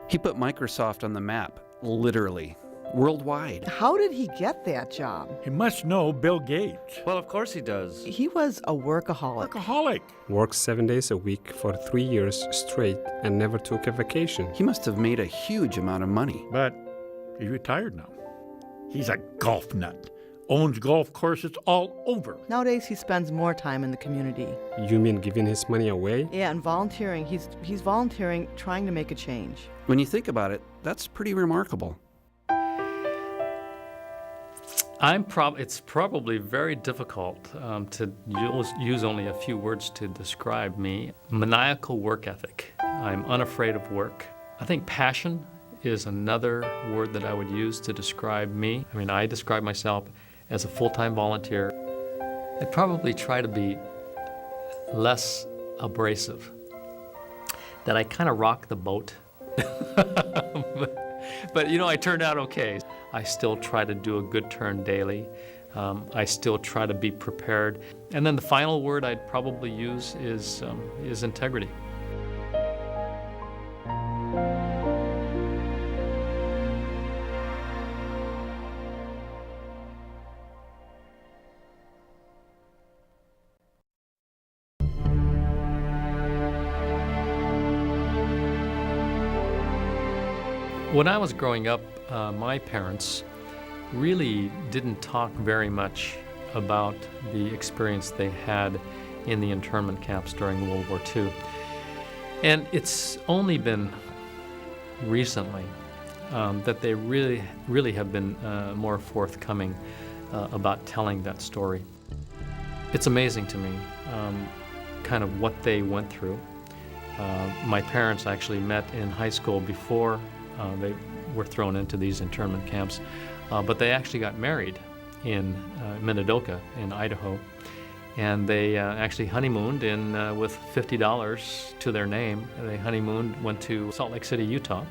He put Microsoft on the map, literally, worldwide. How did he get that job? He must know Bill Gates. Well, of course he does. He was a workaholic. Workaholic. Worked 7 days a week for 3 years straight and never took a vacation. He must have made a huge amount of money. But he's retired now. He's a golf nut. Owns golf courses all over. Nowadays, he spends more time in the community. You mean giving his money away? Yeah, and volunteering. He's volunteering, trying to make a change. When you think about it, that's pretty remarkable. It's probably very difficult to use only a few words to describe me. Maniacal work ethic. I'm unafraid of work. I think passion is another word that I would use to describe me. I mean, I describe myself as a full-time volunteer. I'd probably try to be less abrasive, that I kind of rock the boat. But you know, I turned out okay. I still try to do a good turn daily. I still try to be prepared. And then the final word I'd probably use is integrity. When I was growing up, my parents really didn't talk very much about the experience they had in the internment camps during World War II. And it's only been recently that they really have been more forthcoming about telling that story. It's amazing to me kind of what they went through. My parents actually met in high school before they were thrown into these internment camps, but they actually got married in Minidoka in Idaho, and they actually honeymooned with $50 to their name. They honeymooned, went to Salt Lake City, Utah,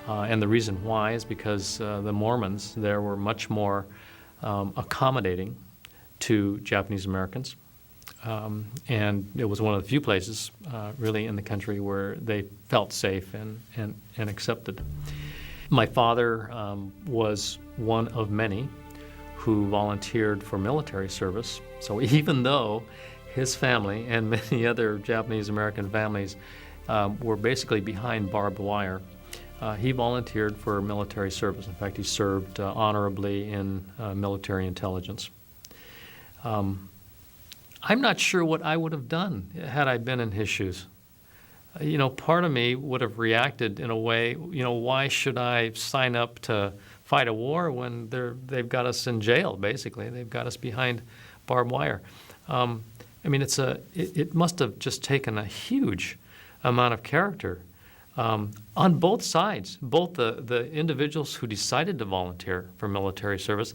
and the reason why is because the Mormons there were much more accommodating to Japanese Americans. And it was one of the few places really in the country where they felt safe and accepted. My father was one of many who volunteered for military service. So even though his family and many other Japanese American families were basically behind barbed wire, he volunteered for military service. In fact, he served honorably in military intelligence. I'm not sure what I would have done had I been in his shoes. You know, part of me would have reacted in a way, you know, why should I sign up to fight a war when they've got us in jail, basically. They've got us behind barbed wire. I mean, it must have just taken a huge amount of character on both sides, both the individuals who decided to volunteer for military service,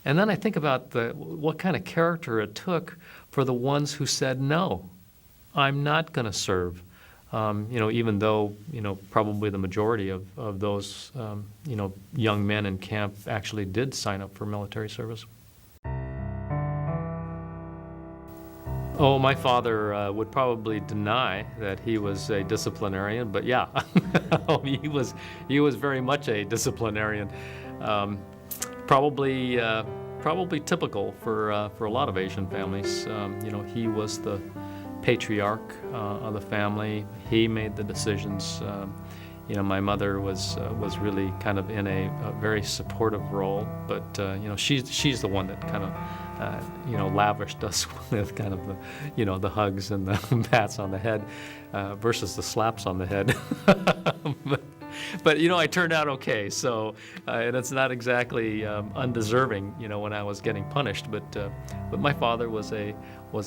and then I think about what kind of character it took for the ones who said, no, I'm not going to serve. You know, even though, you know, probably the majority of those, you know, young men in camp actually did sign up for military service. Oh, my father would probably deny that he was a disciplinarian, but yeah, he was very much a disciplinarian. Probably typical for a lot of Asian families. You know, he was the patriarch of the family. He made the decisions. You know, my mother was really kind of in a very supportive role, but you know, she's the one that kind of you know, lavished us with kind of the, you know, the hugs and the pats on the head versus the slaps on the head. But you know, I turned out okay. So, and it's not exactly undeserving, you know, when I was getting punished. But my father was a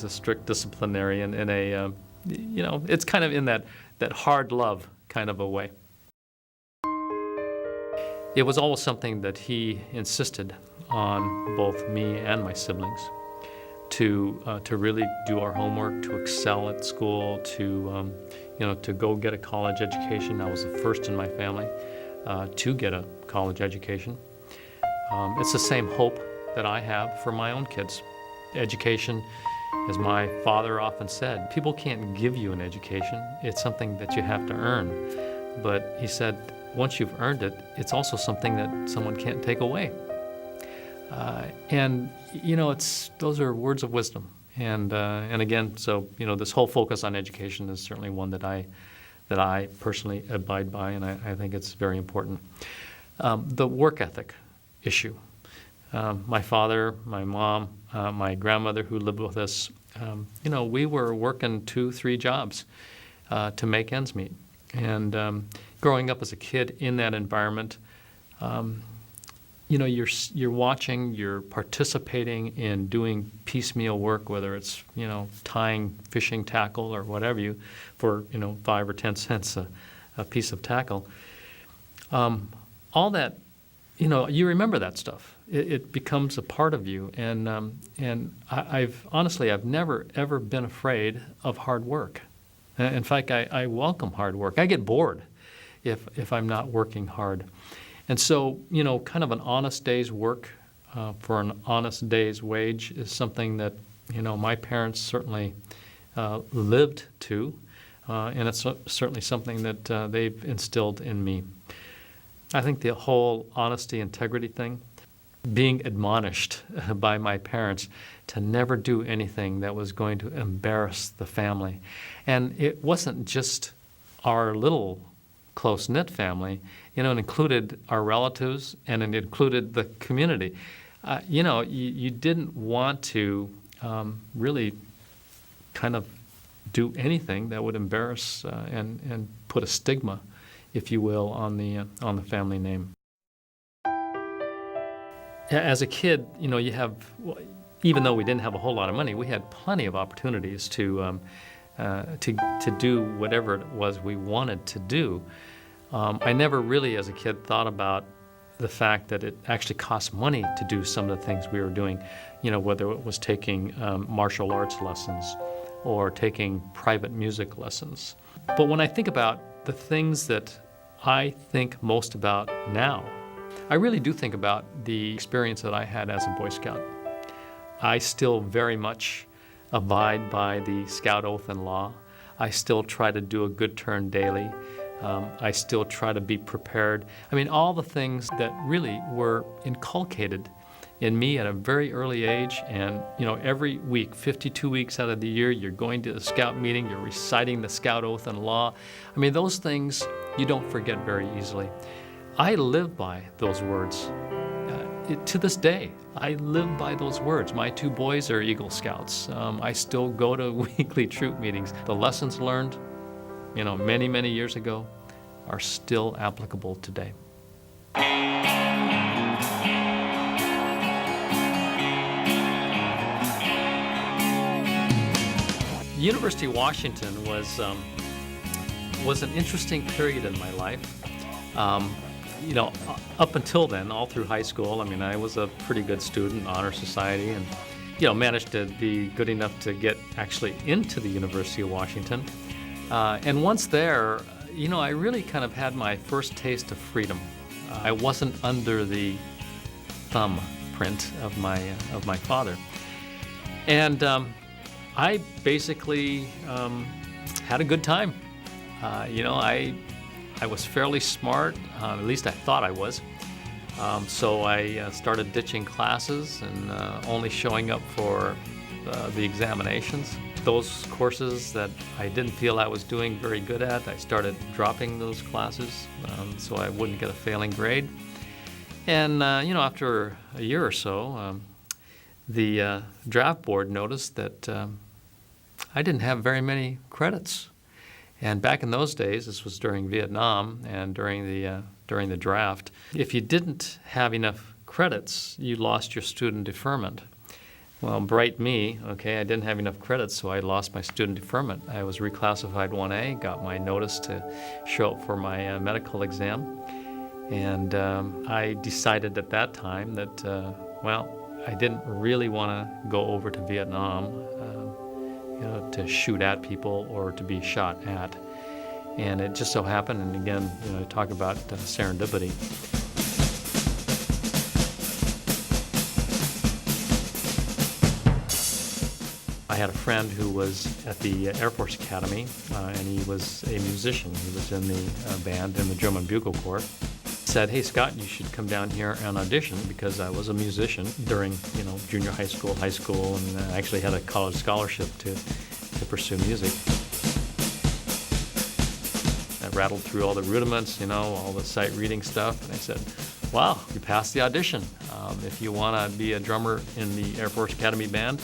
strict disciplinarian in a, you know, it's kind of in that hard love kind of a way. It was always something that he insisted on both me and my siblings to really do our homework, to excel at school, to you know, to go get a college education. I was the first in my family to get a college education. It's the same hope that I have for my own kids. Education, as my father often said, people can't give you an education. It's something that you have to earn. but he said, once you've earned it, it's also something that someone can't take away. And those are words of wisdom. And again, so this whole focus on education is certainly one that I personally abide by, and I think it's very important. The work ethic issue. My father, my mom, my grandmother who lived with us, we were working 2-3 jobs to make ends meet. And growing up as a kid in that environment, you're watching, you're participating in doing piecemeal work, whether it's tying fishing tackle or whatever for 5 or 10 cents a piece of tackle. All that, you remember that stuff. It becomes a part of you, and I've never ever been afraid of hard work. In fact, I welcome hard work. I get bored if I'm not working hard. And so, kind of an honest day's work for an honest day's wage is something that, my parents certainly lived to, and it's certainly something that they've instilled in me. I think the whole honesty, integrity thing, being admonished by my parents to never do anything that was going to embarrass the family. And it wasn't just our little close-knit family. It included our relatives, and it included the community. You didn't want to really kind of do anything that would embarrass and put a stigma, if you will, on the family name. As a kid, you have, even though we didn't have a whole lot of money, we had plenty of opportunities to do whatever it was we wanted to do. I never really, as a kid, thought about the fact that it actually cost money to do some of the things we were doing, whether it was taking martial arts lessons or taking private music lessons. But when I think about the things that I think most about now, I really do think about the experience that I had as a Boy Scout. I still very much abide by the Scout oath and law. I still try to do a good turn daily. I still try to be prepared. I mean, all the things that really were inculcated in me at a very early age. And, every week, 52 weeks out of the year, you're going to a Scout meeting, you're reciting the Scout oath and law. I mean, those things you don't forget very easily. I live by those words. To this day, I live by those words. My 2 boys are Eagle Scouts. I still go to weekly troop meetings. The lessons learned, many, many years ago are still applicable today. The University of Washington was an interesting period in my life. Up until then, all through high school, I was a pretty good student, honor society, and managed to be good enough to get actually into the University of Washington. And once there, I really kind of had my first taste of freedom. I wasn't under the thumbprint of my father, and I basically had a good time. I was fairly smart, at least I thought I was. So I started ditching classes and only showing up for the examinations. Those courses that I didn't feel I was doing very good at, I started dropping those classes so I wouldn't get a failing grade. And after a year or so, the draft board noticed that I didn't have very many credits. And back in those days, this was during Vietnam and during the draft, if you didn't have enough credits, you lost your student deferment. Well, bright me, I didn't have enough credits, so I lost my student deferment. I was reclassified 1A, got my notice to show up for my medical exam, and I decided at that time that, I didn't really want to go over to Vietnam, to shoot at people or to be shot at. And it just so happened, and again, talk about serendipity. I had a friend who was at the Air Force Academy, and he was a musician. He was in the band in the German Bugle Corps. Said, "Hey Scott, you should come down here and audition," because I was a musician during, junior high school, and I actually had a college scholarship to pursue music. I rattled through all the rudiments, all the sight reading stuff, and I said, "Wow, you passed the audition. If you want to be a drummer in the Air Force Academy band,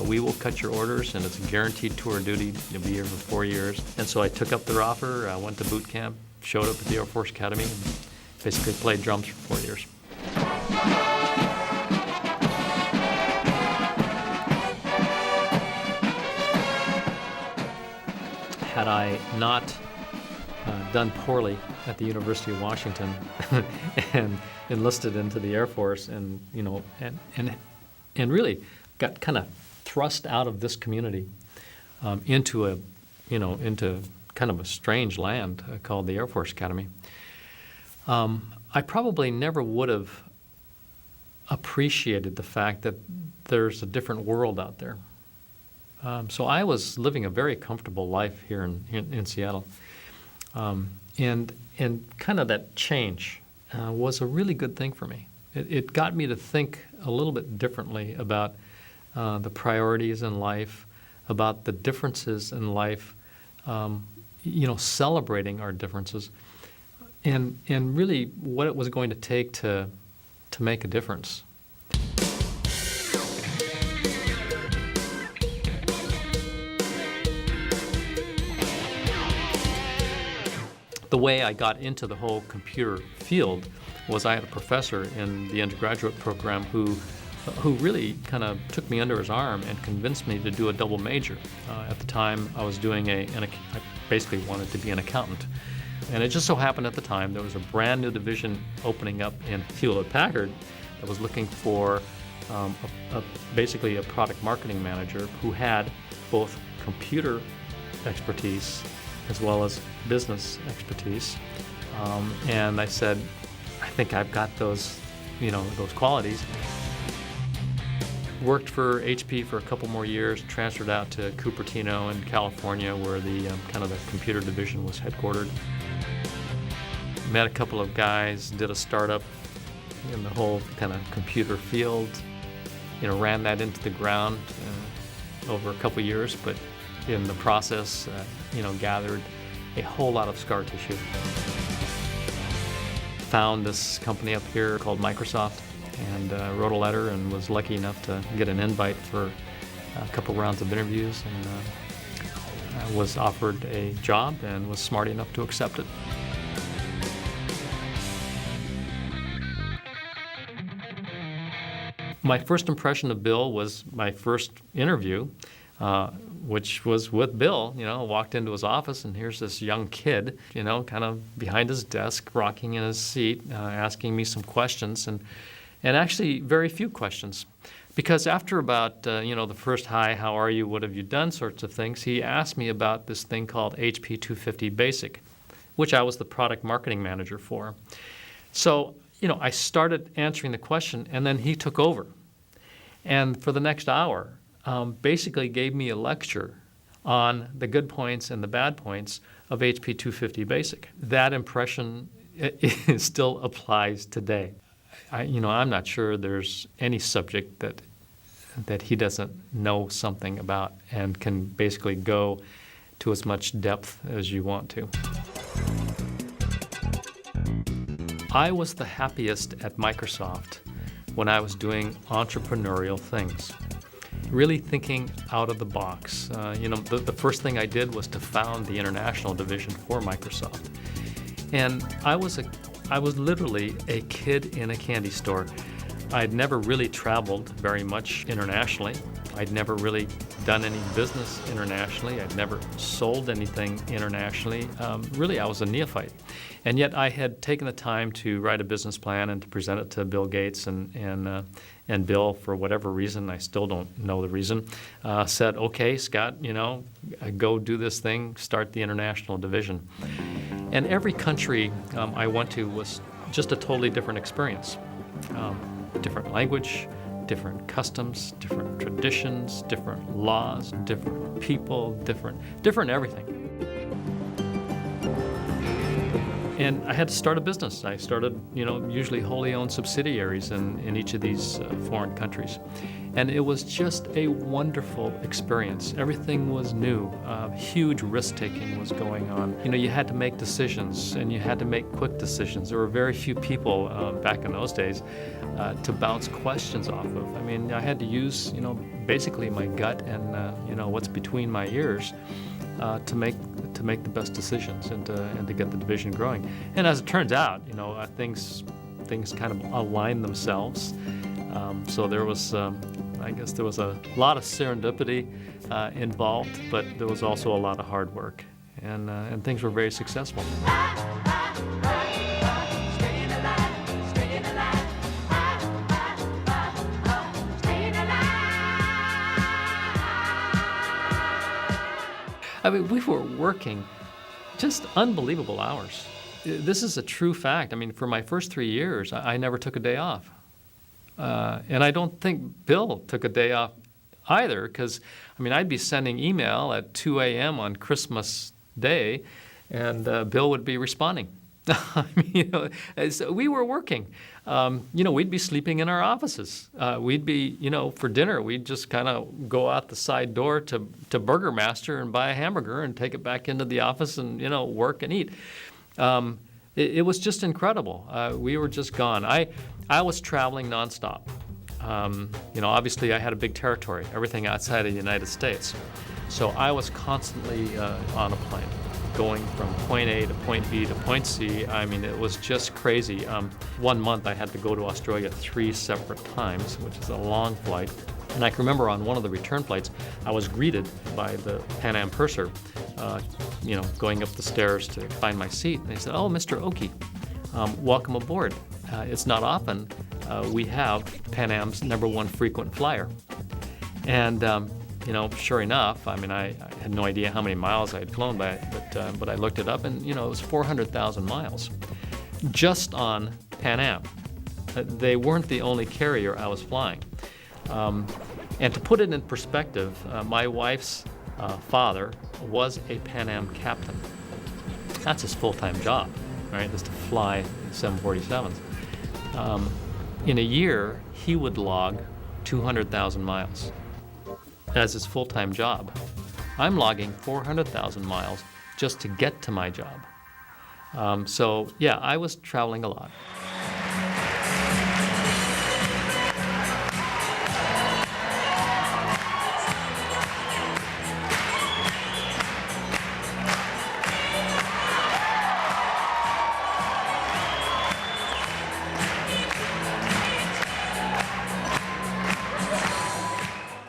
we will cut your orders, and it's a guaranteed tour duty. You'll be here for 4 years." And so I took up their offer. I went to boot camp, showed up at the Air Force Academy, and basically played drums for 4 years. Had I not done poorly at the University of Washington and enlisted into the Air Force, and really got kind of thrust out of this community into kind of a strange land called the Air Force Academy, I probably never would have appreciated the fact that there's a different world out there. So I was living a very comfortable life here in Seattle. And kind of that change was a really good thing for me. It got me to think a little bit differently about the priorities in life, about the differences in life, celebrating our differences, and really what it was going to take to make a difference. The way I got into the whole computer field was I had a professor in the undergraduate program who really kind of took me under his arm and convinced me to do a double major. At the time, I was doing I basically wanted to be an accountant. And it just so happened at the time there was a brand new division opening up in Hewlett-Packard that was looking for basically a product marketing manager who had both computer expertise as well as business expertise. And I said, I think I've got those qualities. Worked for HP for a couple more years, transferred out to Cupertino in California, where the kind of the computer division was headquartered. Met a couple of guys, did a startup in the whole kind of computer field, ran that into the ground over a couple years, but in the process, gathered a whole lot of scar tissue. Found this company up here called Microsoft, and wrote a letter and was lucky enough to get an invite for a couple rounds of interviews, and was offered a job and was smart enough to accept it. My first impression of Bill was my first interview, which was with Bill. Walked into his office, and here's this young kid, kind of behind his desk, rocking in his seat, asking me some questions, and actually very few questions. Because after about, the first hi, how are you, what have you done sorts of things, he asked me about this thing called HP 250 Basic, which I was the product marketing manager for. So, I started answering the question, and then he took over. And for the next hour, basically gave me a lecture on the good points and the bad points of HP 250 Basic. That impression still applies today. I'm not sure there's any subject that he doesn't know something about and can basically go to as much depth as you want to. I was the happiest at Microsoft when I was doing entrepreneurial things, really thinking out of the box. The first thing I did was to found the international division for Microsoft. And I was literally a kid in a candy store. I'd never really traveled very much internationally. I'd never really done any business internationally. I'd never sold anything internationally. Really, I was a neophyte. And yet I had taken the time to write a business plan and to present it to Bill Gates, and Bill, for whatever reason, I still don't know the reason, said, okay, Scott, go do this thing, start the international division. And every country I went to was just a totally different experience. Different language, different customs, different traditions, different laws, different people, different everything. And I had to start a business. I started, usually wholly owned subsidiaries in each of these foreign countries. And it was just a wonderful experience. Everything was new. Huge risk-taking was going on. You had to make decisions, and you had to make quick decisions. There were very few people back in those days to bounce questions off of. I mean, I had to use, basically my gut and, what's between my ears to make the best decisions and to get the division growing. And as it turns out, things kind of aligned themselves. So there was, I guess there was a lot of serendipity involved, but there was also a lot of hard work, and things were very successful. I mean, we were working just unbelievable hours. This is a true fact. I mean, for my first 3 years, I never took a day off. And I don't think Bill took a day off either, because, I'd be sending email at 2 a.m. on Christmas Day, and Bill would be responding. So we were working. We'd be sleeping in our offices. We'd be, for dinner, we'd just kind of go out the side door to Burger Master and buy a hamburger and take it back into the office and, work and eat. It was just incredible. We were just gone. I was traveling nonstop. Obviously I had a big territory, everything outside of the United States. So I was constantly on a plane, going from point A to point B to point C. It was just crazy. 1 month I had to go to Australia 3 separate times, which is a long flight. And I can remember on one of the return flights, I was greeted by the Pan Am purser, going up the stairs to find my seat. And he said, "Oh, Mr. Oki, welcome aboard. It's not often we have Pan Am's #1 frequent flyer." And sure enough, I had no idea how many miles I had flown by, but I looked it up, and it was 400,000 miles just on Pan Am. They weren't the only carrier I was flying. And to put it in perspective, my wife's father was a Pan Am captain. That's his full-time job, right? Is to fly 747s. In a year, he would log 200,000 miles as his full-time job. I'm logging 400,000 miles just to get to my job. So yeah, I was traveling a lot.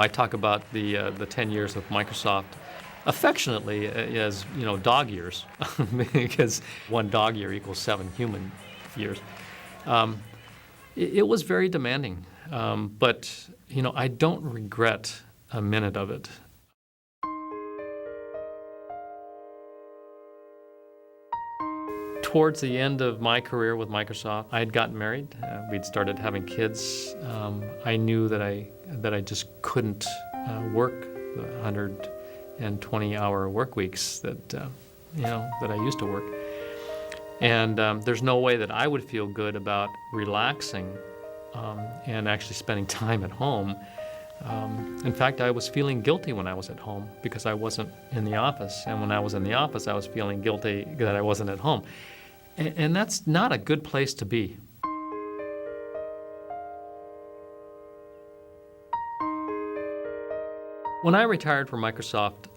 I talk about the 10 years with Microsoft affectionately as, dog years, because 1 dog year equals 7 human years. It was very demanding, but, I don't regret a minute of it. Towards the end of my career with Microsoft, I had gotten married. We'd started having kids. I knew that I just couldn't work the 120-hour work weeks that I used to work. And there's no way that I would feel good about relaxing and actually spending time at home. In fact, I was feeling guilty when I was at home because I wasn't in the office. And when I was in the office, I was feeling guilty that I wasn't at home. And that's not a good place to be. When I retired from Microsoft,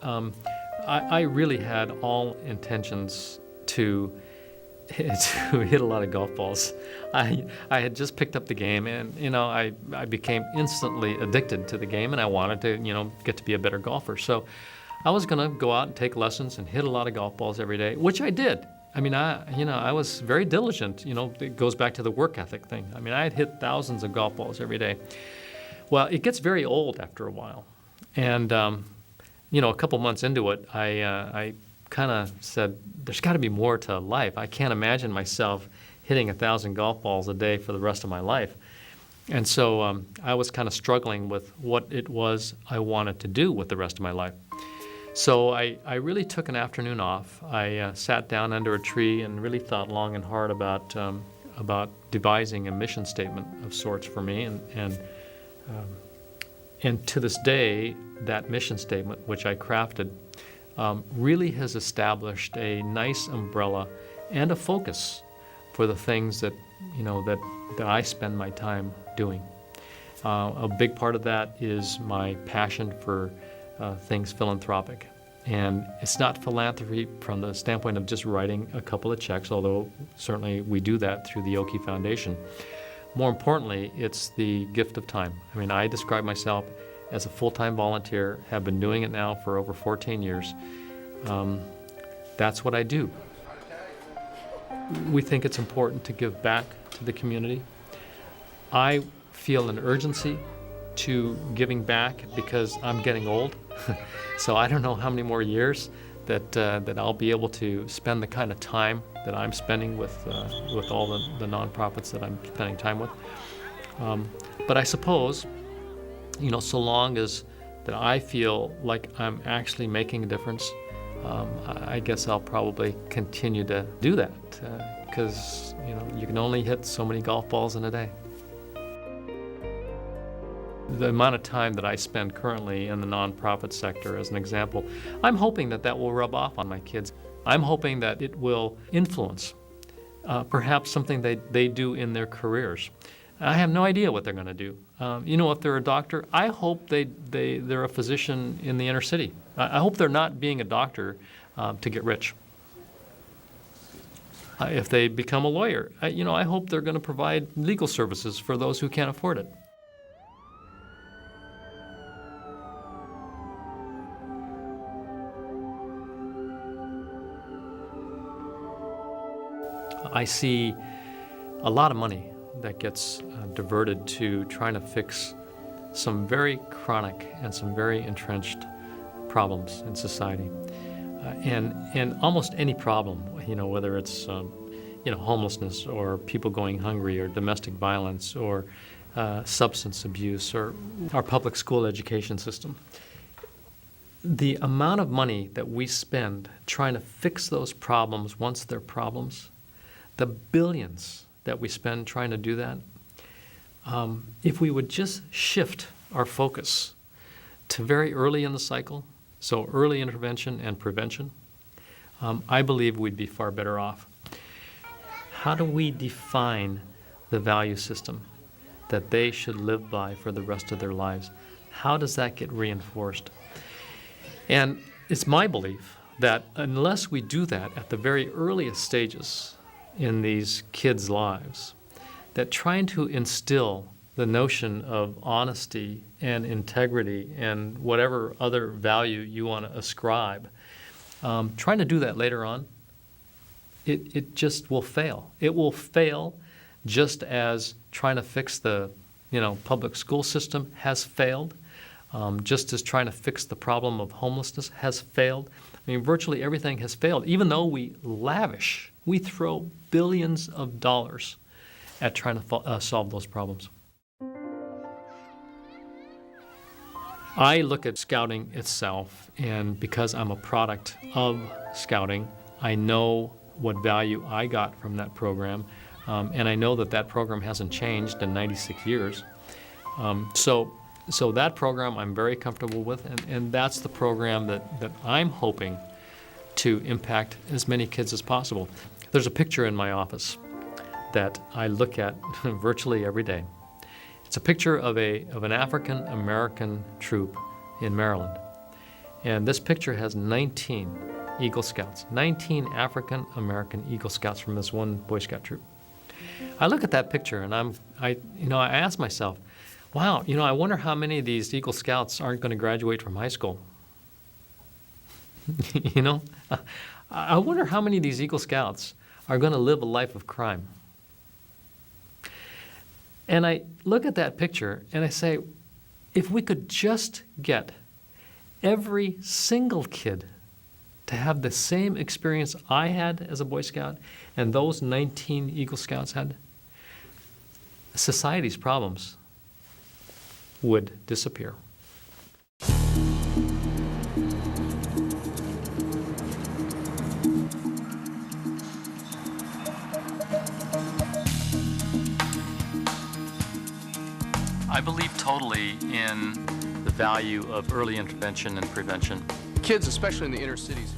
I really had all intentions to hit a lot of golf balls. I had just picked up the game, and I became instantly addicted to the game, and I wanted to get to be a better golfer. So I was going to go out and take lessons and hit a lot of golf balls every day, which I did. I was very diligent. It goes back to the work ethic thing. I had hit thousands of golf balls every day. Well, it gets very old after a while. And, a couple months into it, I kind of said, there's got to be more to life. I can't imagine myself hitting 1,000 golf balls a day for the rest of my life. And so I was kind of struggling with what it was I wanted to do with the rest of my life. So I really took an afternoon off. I sat down under a tree and really thought long and hard about devising a mission statement of sorts for me. And to this day, that mission statement, which I crafted, really has established a nice umbrella and a focus for the things that I spend my time doing. A big part of that is my passion for things philanthropic. And it's not philanthropy from the standpoint of just writing a couple of checks, although certainly we do that through the Oki Foundation. More importantly, it's the gift of time. I mean, I describe myself as a full-time volunteer, have been doing it now for over 14 years. That's what I do. We think it's important to give back to the community. I feel an urgency to giving back because I'm getting old. So I don't know how many more years that I'll be able to spend the kind of time that I'm spending with all the nonprofits that I'm spending time with. But I suppose, so long as that I feel like I'm actually making a difference, I guess I'll probably continue to do that because you can only hit so many golf balls in a day. The amount of time that I spend currently in the nonprofit sector, as an example, I'm hoping that will rub off on my kids. I'm hoping that it will influence perhaps something they do in their careers. I have no idea what they're going to do. If they're a doctor, I hope they're a physician in the inner city. I hope they're not being a doctor to get rich. If they become a lawyer, I hope they're going to provide legal services for those who can't afford it. I see a lot of money that gets diverted to trying to fix some very chronic and some very entrenched problems in society. And almost any problem, whether it's homelessness or people going hungry or domestic violence or substance abuse or our public school education system. The amount of money that we spend trying to fix those problems once they're problems, the billions that we spend trying to do that, if we would just shift our focus to very early in the cycle, so early intervention and prevention, I believe we'd be far better off. How do we define the value system that they should live by for the rest of their lives? How does that get reinforced? And it's my belief that unless we do that at the very earliest stages in these kids' lives, that trying to instill the notion of honesty and integrity and whatever other value you want to ascribe, trying to do that later on, it just will fail. It will fail just as trying to fix the public school system has failed, just as trying to fix the problem of homelessness has failed. I mean, virtually everything has failed, even though we throw billions of dollars at trying to solve those problems. I look at scouting itself, and because I'm a product of scouting, I know what value I got from that program, and I know that program hasn't changed in 96 years. So that program I'm very comfortable with, and that's the program that I'm hoping to impact as many kids as possible. There's a picture in my office that I look at virtually every day. It's a picture of an African-American troop in Maryland. And this picture has 19 Eagle Scouts, 19 African-American Eagle Scouts from this one Boy Scout troop. I look at that picture and I ask myself, wow, I wonder how many of these Eagle Scouts aren't going to graduate from high school. I wonder how many of these Eagle Scouts are going to live a life of crime. And I look at that picture and I say, if we could just get every single kid to have the same experience I had as a Boy Scout and those 19 Eagle Scouts had, society's problems would disappear. I believe totally in the value of early intervention and prevention. Kids, especially in the inner cities.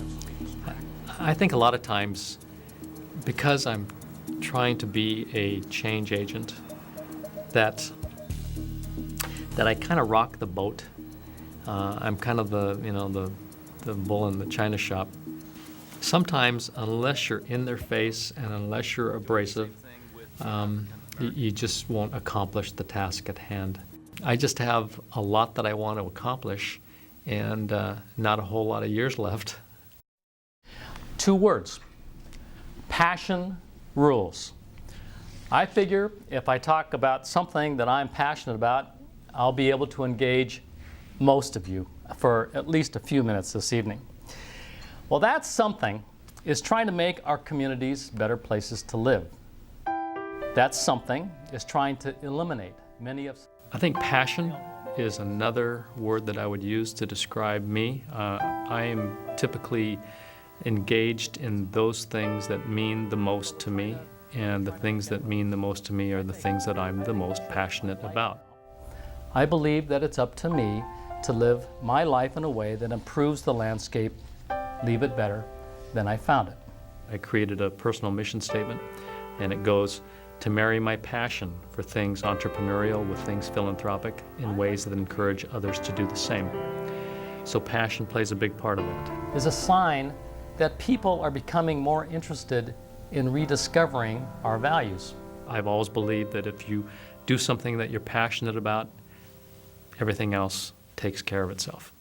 I think a lot of times, because I'm trying to be a change agent, that I kind of rock the boat. I'm kind of the bull in the china shop. Sometimes, unless you're in their face and unless you're abrasive, you just won't accomplish the task at hand. I just have a lot that I want to accomplish and not a whole lot of years left. 2 words: passion rules. I figure if I talk about something that I'm passionate about, I'll be able to engage most of you for at least a few minutes this evening. Well, that something is trying to make our communities better places to live. That something is trying to eliminate many of... I think passion is another word that I would use to describe me. I am typically engaged in those things that mean the most to me, and the things that mean the most to me are the things that I'm the most passionate about. I believe that it's up to me to live my life in a way that improves the landscape, leave it better than I found it. I created a personal mission statement, and it goes, to marry my passion for things entrepreneurial with things philanthropic in ways that encourage others to do the same. So passion plays a big part of it. Is a sign that people are becoming more interested in rediscovering our values. I've always believed that if you do something that you're passionate about, everything else takes care of itself.